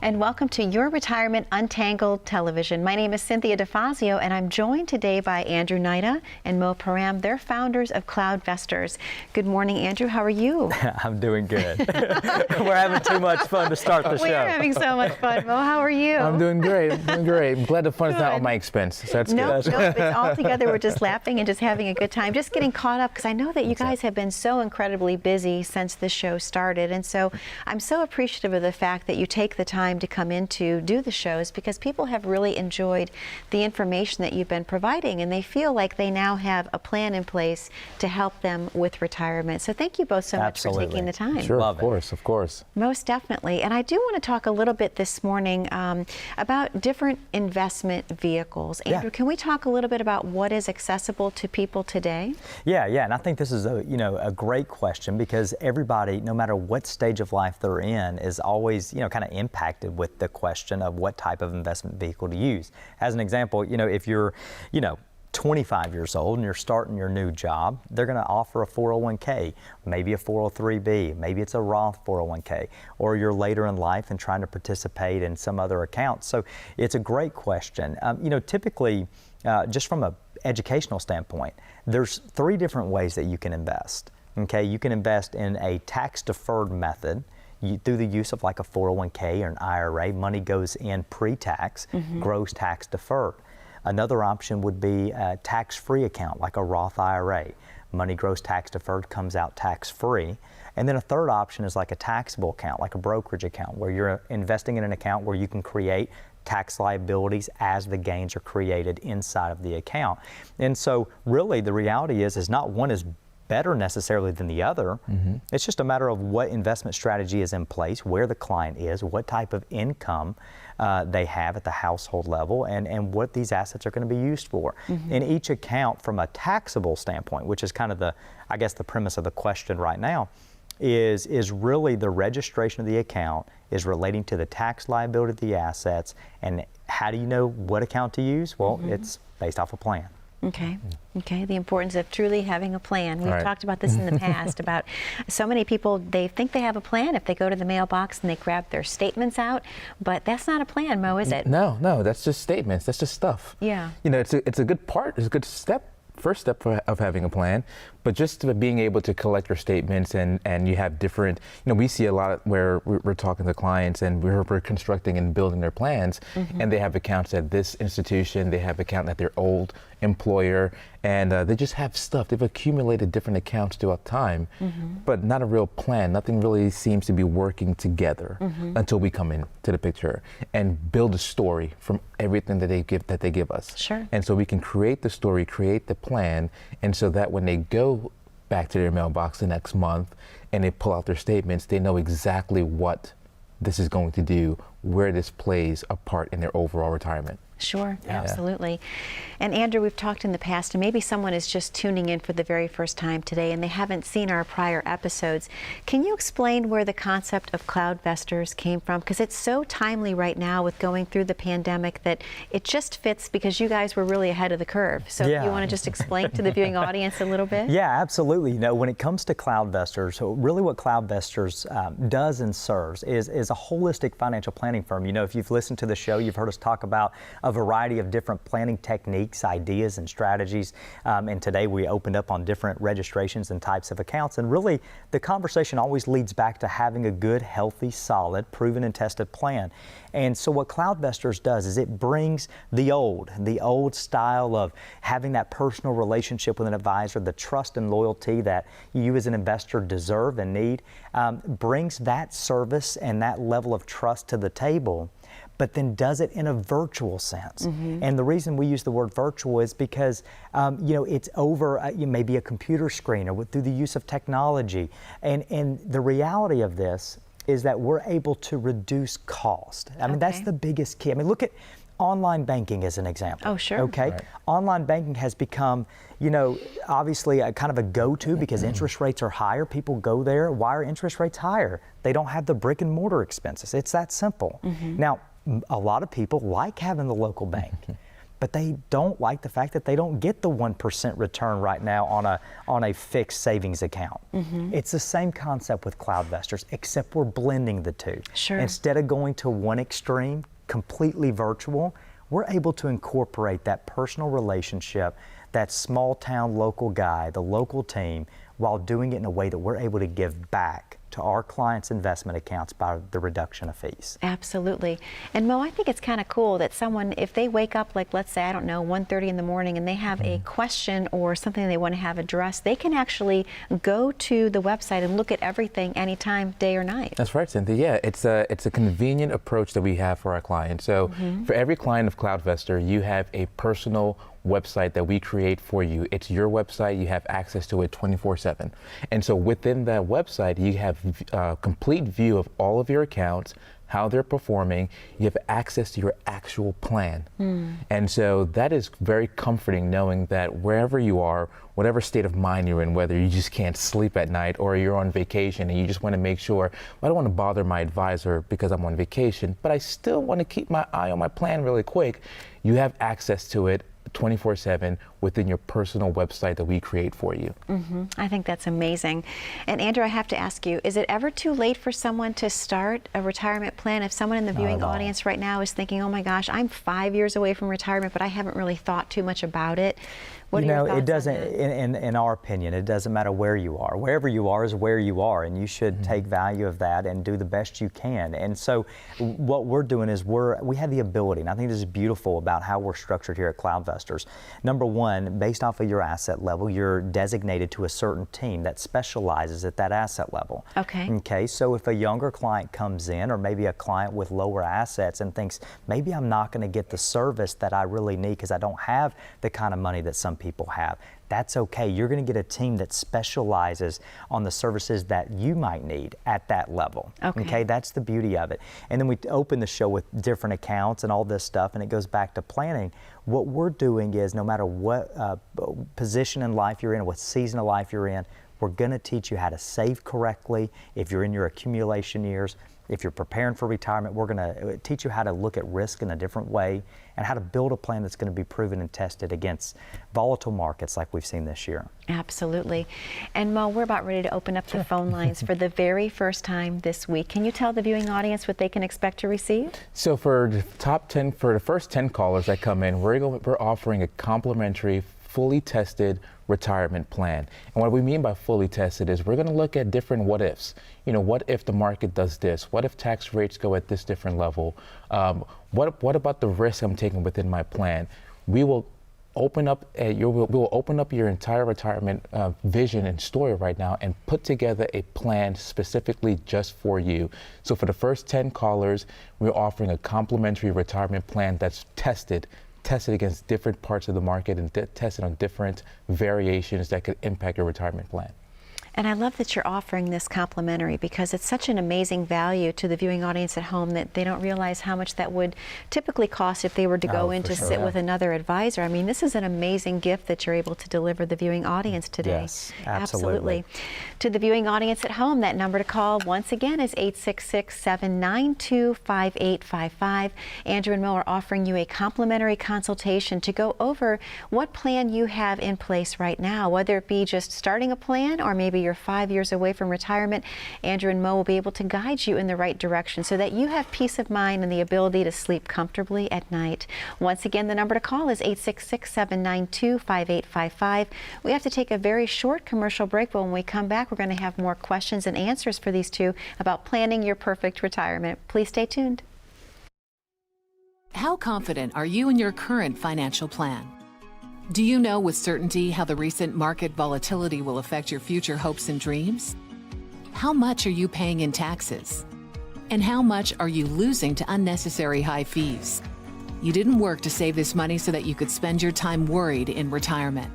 and welcome to Your Retirement Untangled Television. My name is Cynthia DeFazio, and I'm joined today by Andrew Naida and Mo Param. They're founders of CloudVestors. Good morning, Andrew. How are you? I'm doing good. We're having too much fun to start the show. We're having so much fun. Mo, how are you? I'm doing great. I'm glad the fun is not on my expense. So that's good. Good. No, it's all together. We're just laughing and just having a good time, just getting caught up, because I know that you guys have been so incredibly busy since the show started. And so I'm so appreciative of the fact that you take the time to come in to do the shows, because people have really enjoyed the information that you've been providing, and they feel like they now have a plan in place to help them with retirement. So thank you both so much for taking the time. Sure, of course. Most definitely. And I do want to talk a little bit this morning about different investment vehicles. Andrew, can we talk a little bit about what is accessible to people today? Yeah, and I think this is a great question, because everybody, no matter what stage of life they're in, is always kind of impacted with the question of what type of investment vehicle to use. As an example, if you're 25 years old and you're starting your new job, they're going to offer a 401k, maybe a 403b, maybe it's a Roth 401k, or you're later in life and trying to participate in some other account. So it's a great question. Typically, just from an educational standpoint, there's 3 different ways that you can invest. Okay, you can invest in a tax-deferred method. Through the use of like a 401k or an IRA, money goes in pre-tax, gross tax deferred. Another option would be a tax-free account, like a Roth IRA. Money grows tax deferred, comes out tax-free. And then a third option is like a taxable account, like a brokerage account, where you're investing in an account where you can create tax liabilities as the gains are created inside of the account. And so really the reality is not one is better necessarily than the other. It's just a matter of what investment strategy is in place, where the client is, what type of income they have at the household level, and what these assets are going to be used for. In each account, from a taxable standpoint, which is kind of the premise of the question right now, is really the registration of the account is relating to the tax liability of the assets. And how do you know what account to use? Well, it's based off a plan. Okay, the importance of truly having a plan. We've talked about this in the past, about so many people, they think they have a plan if they go to the mailbox and they grab their statements out, but that's not a plan, Mo, is it? No, that's just statements. That's just stuff. Yeah. It's a good part, it's a good first step of having a plan, but just being able to collect your statements and you have different, we see a lot where we're talking to clients and we're constructing and building their plans, and they have accounts at this institution, they have account at their old employer, and they just have stuff. They've accumulated different accounts throughout time, but not a real plan. Nothing really seems to be working together until we come into the picture and build a story from everything that they give us. Sure. And so we can create the story, create the plan, and so that when they go back to their mailbox the next month and they pull out their statements, they know exactly what this is going to do, where this plays a part in their overall retirement. Sure, absolutely. And Andrew, we've talked in the past, and maybe someone is just tuning in for the very first time today and they haven't seen our prior episodes. Can you explain where the concept of CloudVestors came from? Because it's so timely right now with going through the pandemic that it just fits, because you guys were really ahead of the curve. So if you want to just explain to the viewing audience a little bit? Yeah, absolutely. When it comes to CloudVestors, so really what CloudVestors does and serves is a holistic financial planning firm. If you've listened to the show, you've heard us talk about a variety of different planning techniques, ideas, and strategies. And today we opened up on different registrations and types of accounts. And really, the conversation always leads back to having a good, healthy, solid, proven and tested plan. And so what CloudVestors does is it brings the old style of having that personal relationship with an advisor, the trust and loyalty that you as an investor deserve and need, brings that service and that level of trust to the table, but then does it in a virtual sense. And the reason we use the word virtual is because, it's over maybe a computer screen or through the use of technology. And the reality of this is that we're able to reduce cost. I mean, that's the biggest key. I mean, look at online banking as an example. Oh, sure. Okay. Right. Online banking has become, obviously a kind of a go-to because interest rates are higher. People go there. Why are interest rates higher? They don't have the brick and mortar expenses. It's that simple. Now, a lot of people like having the local bank. but they don't like the fact that they don't get the 1% return right now on a fixed savings account. It's the same concept with CloudVestors, except we're blending the two. Sure. Instead of going to one extreme, completely virtual, we're able to incorporate that personal relationship, that small town local guy, the local team, while doing it in a way that we're able to give back to our clients' investment accounts by the reduction of fees. Absolutely. And Mo, I think it's kind of cool that someone, if they wake up, like let's say, I don't know, 1:30 in the morning, and they have a question or something they want to have addressed, they can actually go to the website and look at everything anytime, day or night. That's right, Cynthia. Yeah, it's a convenient approach that we have for our clients. So for every client of CloudVestor, you have a personal website that we create for you. It's your website. You have access to it 24/7. And so within that website, you have a complete view of all of your accounts, how they're performing. You have access to your actual plan. And so that is very comforting, knowing that wherever you are, whatever state of mind you're in, whether you just can't sleep at night or you're on vacation and you just want to make sure, well, I don't want to bother my advisor because I'm on vacation, but I still want to keep my eye on my plan really quick, you have access to it 24/7 within your personal website that we create for you. I think that's amazing. And Andrew, I have to ask you, is it ever too late for someone to start a retirement plan? If someone in the viewing audience right now is thinking, oh my gosh, I'm 5 years away from retirement, but I haven't really thought too much about it. What are your thoughts it doesn't, on that? in our opinion, it doesn't matter where you are. Wherever you are is where you are, and you should take value of that and do the best you can. And so what we're doing is we have the ability, and I think this is beautiful about how we're structured here at CloudVestors. Number one, based off of your asset level, you're designated to a certain team that specializes at that asset level. Okay, so if a younger client comes in, or maybe a client with lower assets and thinks, maybe I'm not going to get the service that I really need because I don't have the kind of money that some people have, that's okay. You're going to get a team that specializes on the services that you might need at that level. Okay, that's the beauty of it. And then we open the show with different accounts and all this stuff, and it goes back to planning. What we're doing is, no matter what position in life you're in, what season of life you're in, we're going to teach you how to save correctly. If you're in your accumulation years, if you're preparing for retirement, we're going to teach you how to look at risk in a different way and how to build a plan that's going to be proven and tested against volatile markets like we've seen this year. Absolutely. And Mo, we're about ready to open up the phone lines for the very first time this week. Can you tell the viewing audience what they can expect to receive? So for the for the first 10 callers that come in, we're offering a complimentary, fully tested retirement plan. And what we mean by fully tested is we're going to look at different what ifs. You know, what if the market does this? What if tax rates go at this different level? What about the risk I'm taking within my plan? We will open up we'll open up your entire retirement vision and story right now and put together a plan specifically just for you. So for the first 10 callers, we're offering a complimentary retirement plan that's tested against different parts of the market and tested on different variations that could impact your retirement plan. And I love that you're offering this complimentary, because it's such an amazing value to the viewing audience at home that they don't realize how much that would typically cost if they were to go in to sit with another advisor. I mean, this is an amazing gift that you're able to deliver the viewing audience today. Yes, absolutely. To the viewing audience at home, that number to call once again is 866-792-5855. Andrew and Mo are offering you a complimentary consultation to go over what plan you have in place right now, whether it be just starting a plan or maybe you're 5 years away from retirement. Andrew and Mo will be able to guide you in the right direction so that you have peace of mind and the ability to sleep comfortably at night. Once again, the number to call is 866-792-5855. We have to take a very short commercial break, but when we come back, we're going to have more questions and answers for these two about planning your perfect retirement. Please stay tuned. How confident are you in your current financial plan? Do you know with certainty how the recent market volatility will affect your future hopes and dreams? How much are you paying in taxes? And how much are you losing to unnecessary high fees? You didn't work to save this money so that you could spend your time worried in retirement.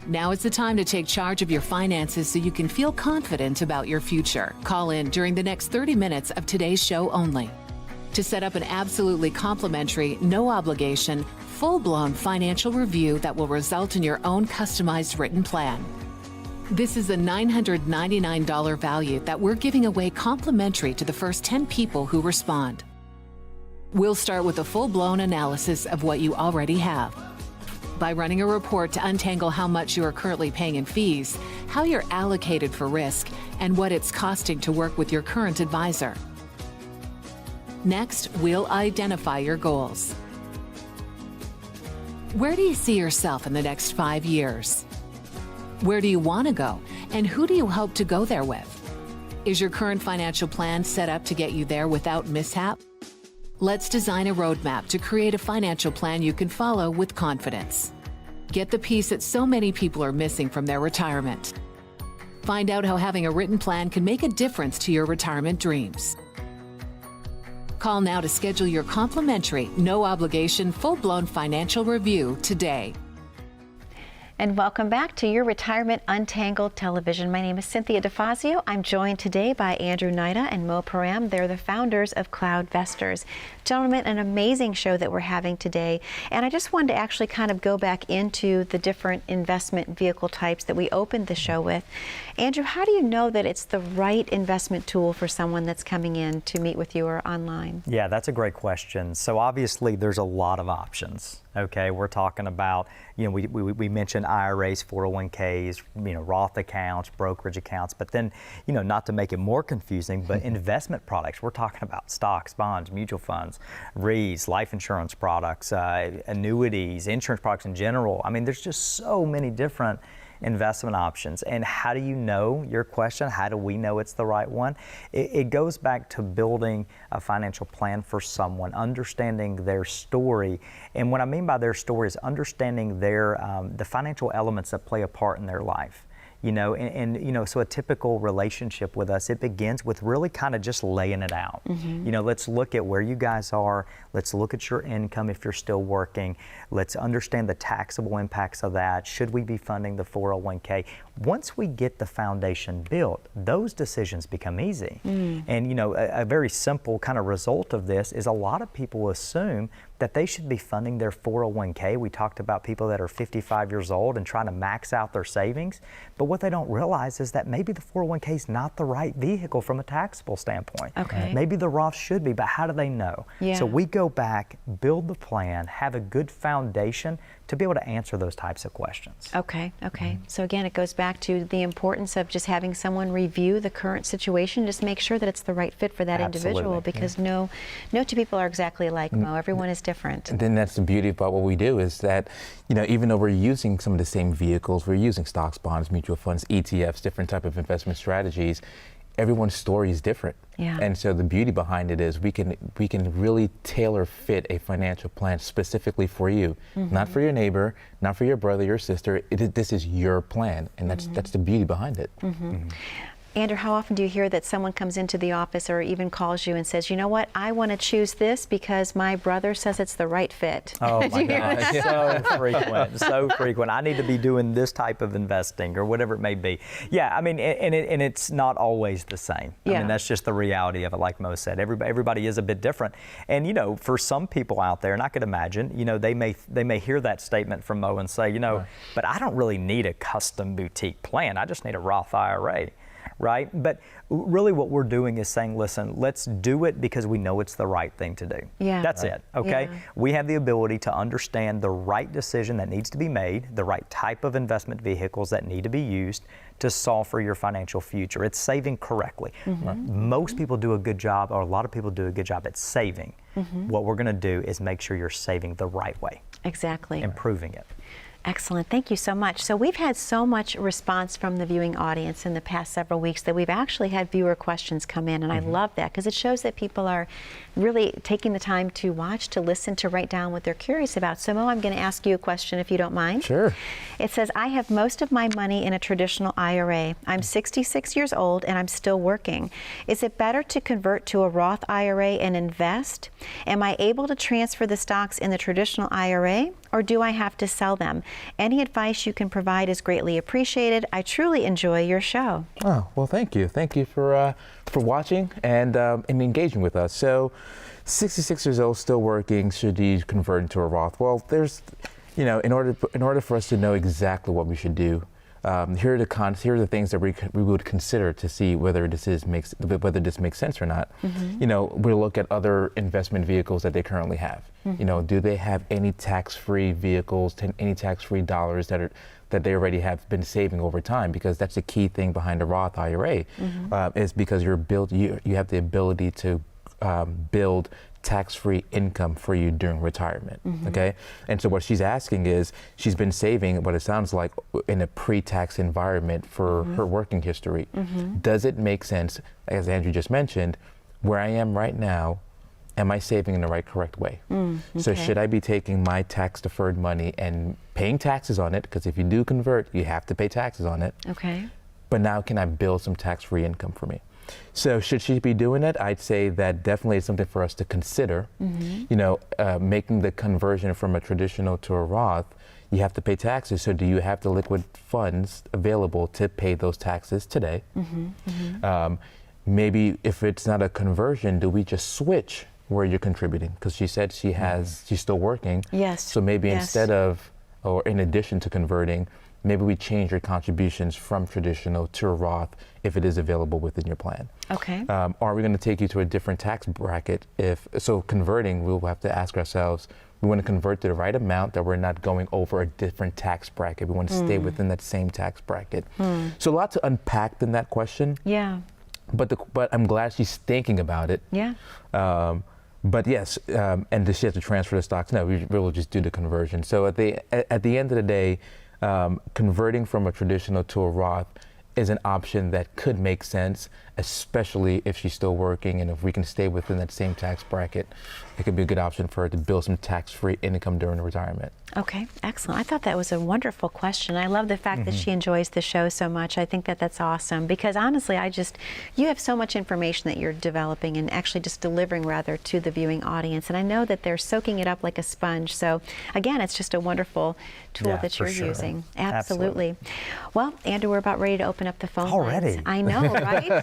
Now is the time to take charge of your finances so you can feel confident about your future. Call in during the next 30 minutes of today's show only to set up an absolutely complimentary, no obligation, full-blown financial review that will result in your own customized written plan. This is a $999 value that we're giving away complimentary to the first 10 people who respond. We'll start with a full-blown analysis of what you already have. By running a report to untangle how much you are currently paying in fees, how you're allocated for risk, and what it's costing to work with your current advisor. Next, we'll identify your goals. Where do you see yourself in the next 5 years? Where do you want to go, and who do you hope to go there with? Is your current financial plan set up to get you there without mishap? Let's design a roadmap to create a financial plan you can follow with confidence. Get the piece that so many people are missing from their retirement. Find out how having a written plan can make a difference to your retirement dreams. Call now to schedule your complimentary, no-obligation, full-blown financial review today. And welcome back to your Retirement Untangled television. My name is Cynthia DeFazio. I'm joined today by Andrew Naida and Mo Param. They're the founders of CloudVestors. Gentlemen, an amazing show that we're having today. And I just wanted to actually kind of go back into the different investment vehicle types that we opened the show with. Andrew, how do you know that it's the right investment tool for someone that's coming in to meet with you or online? Yeah, that's a great question. So obviously there's a lot of options. Okay, we're talking about, we mentioned IRAs, 401ks, Roth accounts, brokerage accounts, but then, not to make it more confusing, but investment products. We're talking about stocks, bonds, mutual funds, REITs, life insurance products, annuities, insurance products in general. I mean, there's just so many different investment options. And how do you know, your question, how do we know it's the right one? It goes back to building a financial plan for someone, understanding their story. And what I mean by their story is understanding their the financial elements that play a part in their life. So a typical relationship with us, it begins with really kind of just laying it out. Let's look at where you guys are. Let's look at your income if you're still working. Let's understand the taxable impacts of that. Should we be funding the 401k? Once we get the foundation built, those decisions become easy. And a very simple kind of result of this is a lot of people assume that they should be funding their 401k. We talked about people that are 55 years old and trying to max out their savings. But what they don't realize is that maybe the 401k is not the right vehicle from a taxable standpoint. Okay. Maybe the Roth should be, but how do they know? Yeah. So we go back, build the plan, have a good foundation to be able to answer those types of questions. Okay. So again, it goes back to the importance of just having someone review the current situation, just make sure that it's the right fit for that individual, because no two people are exactly alike, Mo. Everyone is different. And then that's the beauty about what we do is that, even though we're using some of the same vehicles, we're using stocks, bonds, mutual funds, ETFs, different type of investment strategies, everyone's story is different. Yeah. And so the beauty behind it is we can really tailor fit a financial plan specifically for you, not for your neighbor, not for your brother, your sister. This is your plan, and that's the beauty behind it. Andrew, how often do you hear that someone comes into the office or even calls you and says, you know what, I want to choose this because my brother says it's the right fit? Oh my gosh, so frequent. I need to be doing this type of investing or whatever it may be. Yeah, I mean, and it's not always the same. I mean, that's just the reality of it, like Mo said. Everybody is a bit different. And, for some people out there, and I could imagine, they may hear that statement from Mo and say, but I don't really need a custom boutique plan. I just need a Roth IRA. Right? But really what we're doing is saying, listen, let's do it because we know it's the right thing to do. Yeah. That's it, okay? Yeah. We have the ability to understand the right decision that needs to be made, the right type of investment vehicles that need to be used to solve for your financial future. It's saving correctly. Most people do a good job, or a lot of people do a good job at saving. What we're going to do is make sure you're saving the right way. Exactly. Improving it. Excellent. Thank you so much. So we've had so much response from the viewing audience in the past several weeks that we've actually had viewer questions come in, and I love that because it shows that people are really taking the time to watch, to listen, to write down what they're curious about. So Mo, I'm going to ask you a question if you don't mind. Sure. It says, I have most of my money in a traditional IRA. I'm 66 years old and I'm still working. Is it better to convert to a Roth IRA and invest? Am I able to transfer the stocks in the traditional IRA, or do I have to sell them? Any advice you can provide is greatly appreciated. I truly enjoy your show. Oh, well, thank you. Thank you for watching and engaging with us. So, 66 years old, still working, should you convert into a Roth? Well, there's, in order for us to know exactly what we should do, here are the things that we would consider to see whether this makes sense or not. We'll look at other investment vehicles that they currently have. Do they have any tax-free vehicles, any tax-free dollars that they already have been saving over time? Because that's the key thing behind a Roth IRA, is because you have the ability to build tax-free income for you during retirement. Okay, and so what she's asking is, she's been saving what it sounds like in a pre-tax environment for her working history. Does it make sense, as Andrew just mentioned, where I am right now? Am I saving in the right, correct way? So should I be taking my tax-deferred money and paying taxes on it? Because if you do convert, you have to pay taxes on it. Okay. But now can I build some tax-free income for me? So should she be doing it? I'd say that definitely is something for us to consider. Making the conversion from a traditional to a Roth, you have to pay taxes. So do you have the liquid funds available to pay those taxes today? Maybe if it's not a conversion, do we just switch where you're contributing? Because she said she's still working. Yes. So maybe instead of, or in addition to converting, maybe we change your contributions from traditional to a Roth if it is available within your plan. Okay. Are we going to take you to a different tax bracket? So converting, we'll have to ask ourselves, we want to convert to the right amount that we're not going over a different tax bracket. We want to stay within that same tax bracket. So a lot to unpack in that question. Yeah. But I'm glad she's thinking about it. Yeah. But yes, and does she have to transfer the stocks? No, we will just do the conversion. So at the end of the day, converting from a traditional to a Roth is an option that could make sense, especially if she's still working, and if we can stay within that same tax bracket, it could be a good option for her to build some tax-free income during retirement. Okay, excellent. I thought that was a wonderful question. I love the fact that she enjoys the show so much. I think that that's awesome, because honestly, you have so much information that you're developing and actually just delivering rather to the viewing audience. And I know that they're soaking it up like a sponge. So again, it's just a wonderful tool that you're using. Absolutely. Well, Andrew, we're about ready to open up the phone Already? lines. I know, right?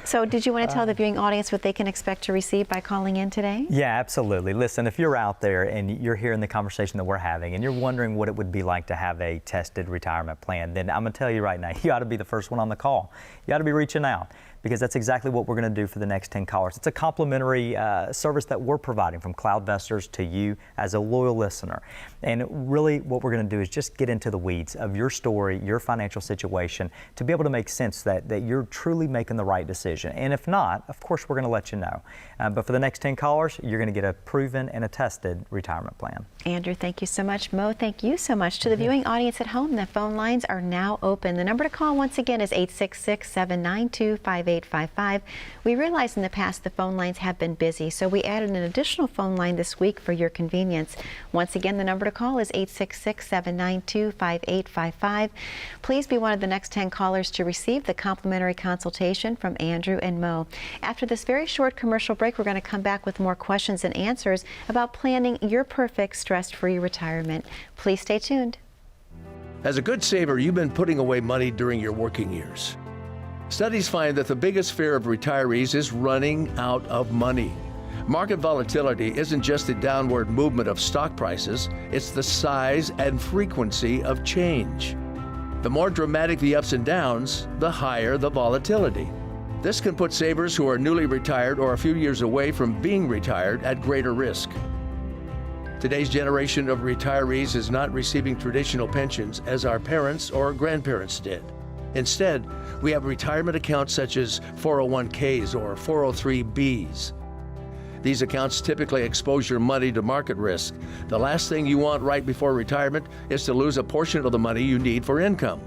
So did you want to tell the viewing audience what they can expect to receive by calling in today? Yeah, absolutely. Listen, if you're out there and you're hearing the conversation that we're having and you're wondering what it would be like to have a tested retirement plan, then I'm going to tell you right now, you ought to be the first one on the call. You ought to be reaching out, because that's exactly what we're going to do for the next 10 callers. It's a complimentary service that we're providing from CloudVestors to you as a loyal listener. And really what we're going to do is just get into the weeds of your story, your financial situation, to be able to make sense that you're truly making the right decision. And if not, of course, we're going to let you know. But for the next 10 callers, you're going to get a proven and a tested retirement plan. Andrew, thank you so much. Mo, thank you so much. To the viewing audience at home, the phone lines are now open. The number to call once again is 866-792-5855. We realize in the past the phone lines have been busy, so we added an additional phone line this week for your convenience. Once again, the number to call is 866-792-5855. Please be one of the next 10 callers to receive the complimentary consultation from Andrew and Mo. After this very short commercial break, we're going to come back with more questions and answers about planning your perfect stress-free retirement. Please stay tuned. As a good saver, you've been putting away money during your working years. Studies find that the biggest fear of retirees is running out of money. Market volatility isn't just the downward movement of stock prices, it's the size and frequency of change. The more dramatic the ups and downs, the higher the volatility. This can put savers who are newly retired or a few years away from being retired at greater risk. Today's generation of retirees is not receiving traditional pensions as our parents or grandparents did. Instead, we have retirement accounts such as 401ks or 403bs. These accounts typically expose your money to market risk. The last thing you want right before retirement is to lose a portion of the money you need for income.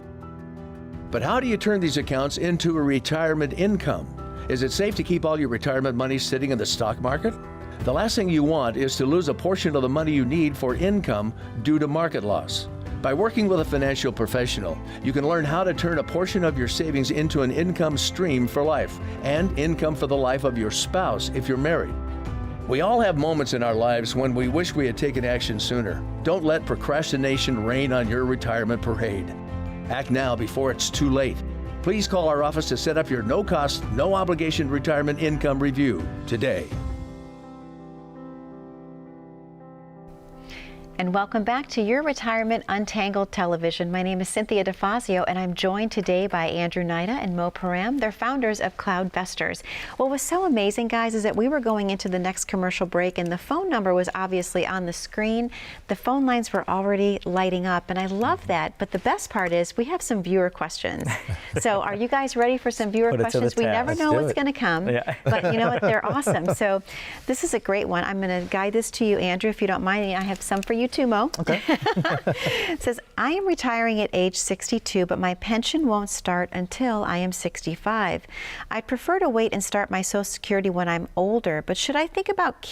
But how do you turn these accounts into a retirement income? Is it safe to keep all your retirement money sitting in the stock market? The last thing you want is to lose a portion of the money you need for income due to market loss. By working with a financial professional, you can learn how to turn a portion of your savings into an income stream for life and income for the life of your spouse if you're married. We all have moments in our lives when we wish we had taken action sooner. Don't let procrastination reign on your retirement parade. Act now before it's too late. Please call our office to set up your no-cost, no-obligation retirement income review today. And welcome back to Your Retirement Untangled Television. My name is Cynthia DeFazio, and I'm joined today by Andrew Nida and Mo Param. They're founders of CloudVestors. What was so amazing, guys, is that we were going into the next commercial break, and the phone number was obviously on the screen. The phone lines were already lighting up, and I love that. But the best part is we have some viewer questions. So are you guys ready for some viewer questions? We never know what's going to come, but you know what? They're awesome. So this is a great one. I'm going to guide this to you, Andrew, if you don't mind. I have some for you too, Mo. Okay. It says, I am retiring at age 62, but my pension won't start until I am 65. I'd prefer to wait and start my Social Security when I'm older, but should I think about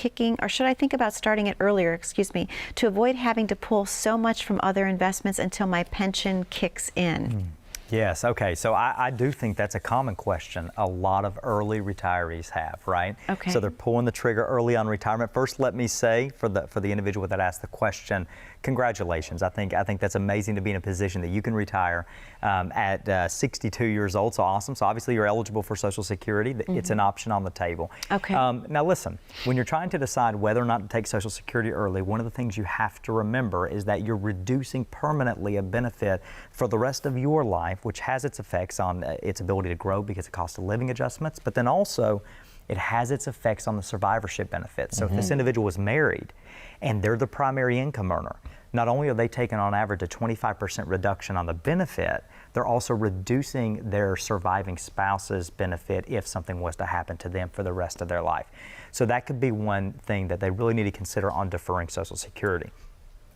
starting it earlier, to avoid having to pull so much from other investments until my pension kicks in? Yes, okay, so I do think that's a common question a lot of early retirees have, right? Okay. So they're pulling the trigger early on retirement. First, let me say, for the individual that asked the question, congratulations. I think that's amazing to be in a position that you can retire at 62 years old, so awesome. So obviously you're eligible for Social Security. It's an option on the table. Okay. Now listen, when you're trying to decide whether or not to take Social Security early, one of the things you have to remember is that you're reducing permanently a benefit for the rest of your life, which has its effects on its ability to grow because of cost of living adjustments, but then also it has its effects on the survivorship benefits. So if this individual is married and they're the primary income earner, not only are they taking on average a 25% reduction on the benefit, they're also reducing their surviving spouse's benefit if something was to happen to them for the rest of their life. So that could be one thing that they really need to consider on deferring Social Security.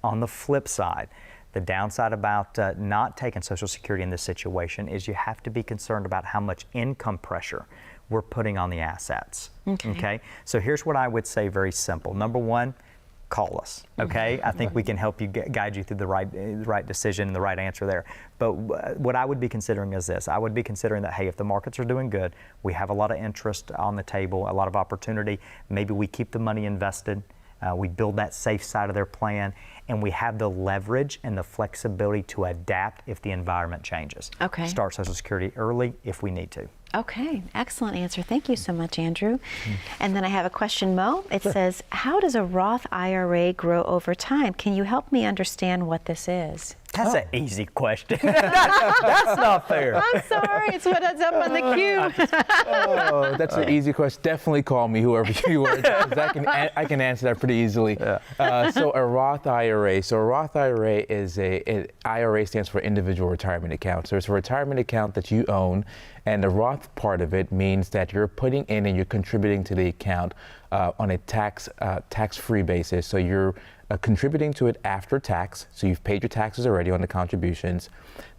On the flip side, the downside about not taking Social Security in this situation is you have to be concerned about how much income pressure we're putting on the assets. Okay? So here's what I would say, very simple. Number one, call us, okay? I think we can help you guide you through the right decision and the right answer there. But what I would be considering is this. I would be considering that, hey, if the markets are doing good, we have a lot of interest on the table, a lot of opportunity, maybe we keep the money invested, we build that safe side of their plan, and we have the leverage and the flexibility to adapt if the environment changes. Okay. Start Social Security early if we need to. Okay, excellent answer. Thank you so much, Andrew. And then I have a question, Mo. It says, how does a Roth IRA grow over time? Can you help me understand what this is? That's an easy question. That's not fair. I'm sorry, it's what is up on the queue. Oh, that's an easy question. Definitely call me, whoever you are. I can answer that pretty easily. So a Roth IRA. So a Roth IRA is IRA stands for Individual Retirement Account. So it's a retirement account that you own, and the Roth part of it means that you're putting in and you're contributing to the account on a tax-free basis. So you're contributing to it after tax, so you've paid your taxes already on the contributions.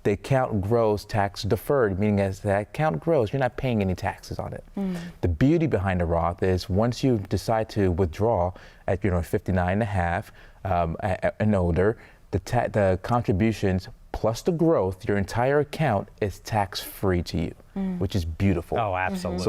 The account grows tax deferred, meaning as that account grows, you're not paying any taxes on it. The beauty behind the Roth is once you decide to withdraw at 59 and a half and older, the contributions plus the growth, your entire account is tax-free to you, which is beautiful. Oh, absolutely.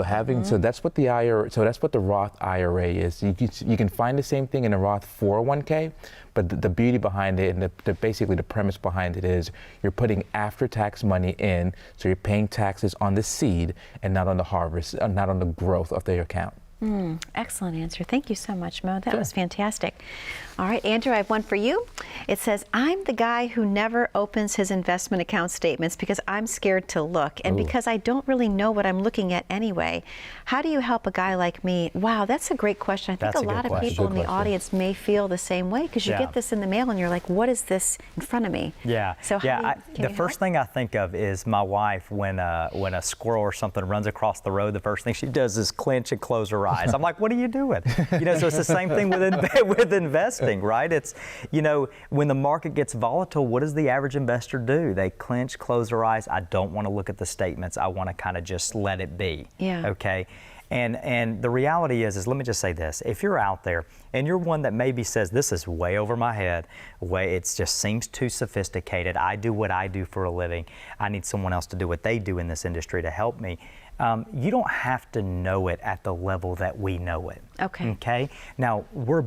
So that's what the Roth IRA is. You can find the same thing in a Roth 401k, but the beauty behind it and basically the premise behind it is you're putting after-tax money in, so you're paying taxes on the seed and not on the harvest, not on the growth of the account. Excellent answer. Thank you so much, Mo. That was fantastic. All right, Andrew, I have one for you. It says, I'm the guy who never opens his investment account statements because I'm scared to look and because I don't really know what I'm looking at anyway. How do you help a guy like me? Wow, that's a great question. I think a lot of people in the audience may feel the same way because you get this in the mail and you're like, what is this in front of me? Yeah. So the first thing I think of is my wife when a squirrel or something runs across the road, the first thing she does is clench and close her eyes. I'm like, what are you doing? So it's the same thing with investing, right? It's, when the market gets volatile, what does the average investor do? They clench, close their eyes. I don't want to look at the statements. I want to kind of just let it be. Yeah. Okay. And the reality is let me just say this. If you're out there and you're one that maybe says, this is way over my head, it just seems too sophisticated. I do what I do for a living. I need someone else to do what they do in this industry to help me. You don't have to know it at the level that we know it. Okay. Okay. Now we're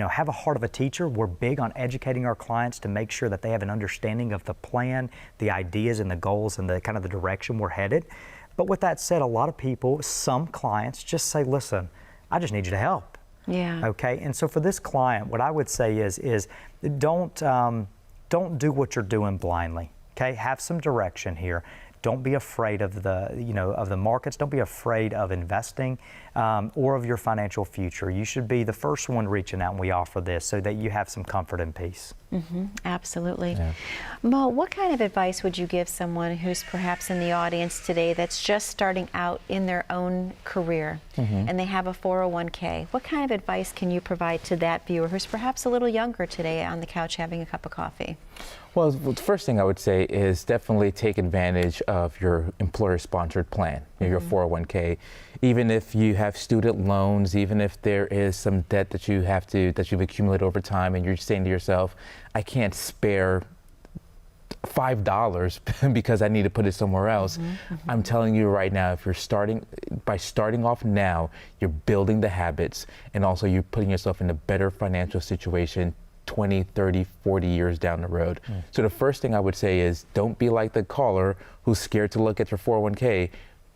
have a heart of a teacher. We're big on educating our clients to make sure that they have an understanding of the plan, the ideas and the goals and the kind of the direction we're headed. But with that said, a lot of people, some clients just say, listen, I just need you to help. Yeah. Okay, and so for this client, what I would say is don't do what you're doing blindly. Okay, have some direction here. Don't be afraid of the markets. Don't be afraid of investing or of your financial future. You should be the first one reaching out when we offer this, so that you have some comfort and peace. Absolutely. Yeah. Mo, what kind of advice would you give someone who's perhaps in the audience today that's just starting out in their own career and they have a 401k? What kind of advice can you provide to that viewer who's perhaps a little younger today on the couch having a cup of coffee? Well, the first thing I would say is definitely take advantage of your employer-sponsored plan, your 401k. Even if you have student loans, even if there is some debt that you've accumulated over time, and you're saying to yourself, I can't spare $5 because I need to put it somewhere else. I'm telling you right now, if you're starting off now, you're building the habits, and also you're putting yourself in a better financial situation 20, 30, 40 years down the road. So the first thing I would say is, don't be like the caller who's scared to look at your 401k.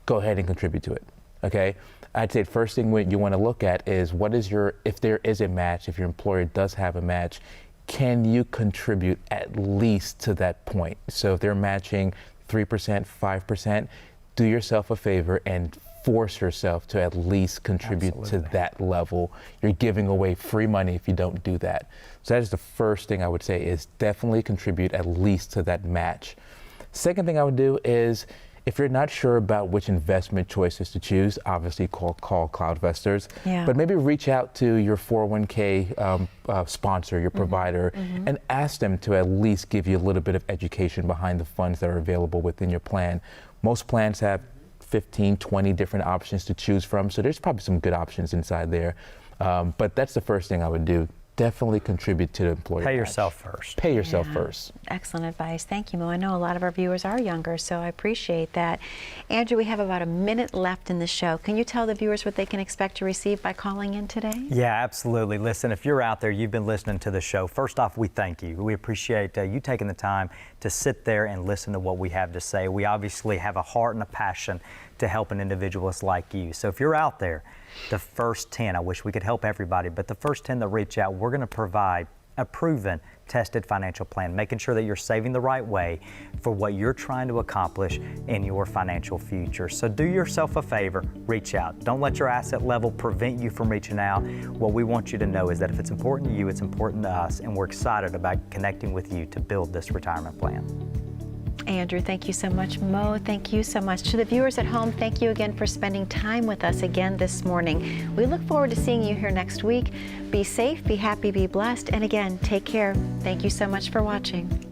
Go ahead and contribute to it. Okay? I'd say the first thing you want to look at is, if there is a match, if your employer does have a match, can you contribute at least to that point? So if they're matching 3%, 5%, do yourself a favor and force yourself to at least contribute to that level. You're giving away free money if you don't do that. So that is the first thing I would say, is definitely contribute at least to that match. Second thing I would do is, if you're not sure about which investment choices to choose, obviously call CloudVestors, but maybe reach out to your 401k sponsor, your provider, and ask them to at least give you a little bit of education behind the funds that are available within your plan. Most plans have 15, 20 different options to choose from, so there's probably some good options inside there. But that's the first thing I would do. Definitely contribute to the employer. Pay yourself first. Pay yourself first. Excellent advice. Thank you, Mo. I know a lot of our viewers are younger, so I appreciate that. Andrew, we have about a minute left in the show. Can you tell the viewers what they can expect to receive by calling in today? Yeah, absolutely. Listen, if you're out there, you've been listening to the show, first off, we thank you. We appreciate you taking the time to sit there and listen to what we have to say. We obviously have a heart and a passion to helping individuals like you. So if you're out there, the first 10, I wish we could help everybody, but the first 10 that reach out, we're going to provide a proven, tested financial plan, making sure that you're saving the right way for what you're trying to accomplish in your financial future. So do yourself a favor, reach out. Don't let your asset level prevent you from reaching out. What we want you to know is that if it's important to you, it's important to us, and we're excited about connecting with you to build this retirement plan. Andrew, thank you so much. Mo, thank you so much. To the viewers at home, thank you again for spending time with us again this morning. We look forward to seeing you here next week. Be safe, be happy, be blessed, and again, take care. Thank you so much for watching.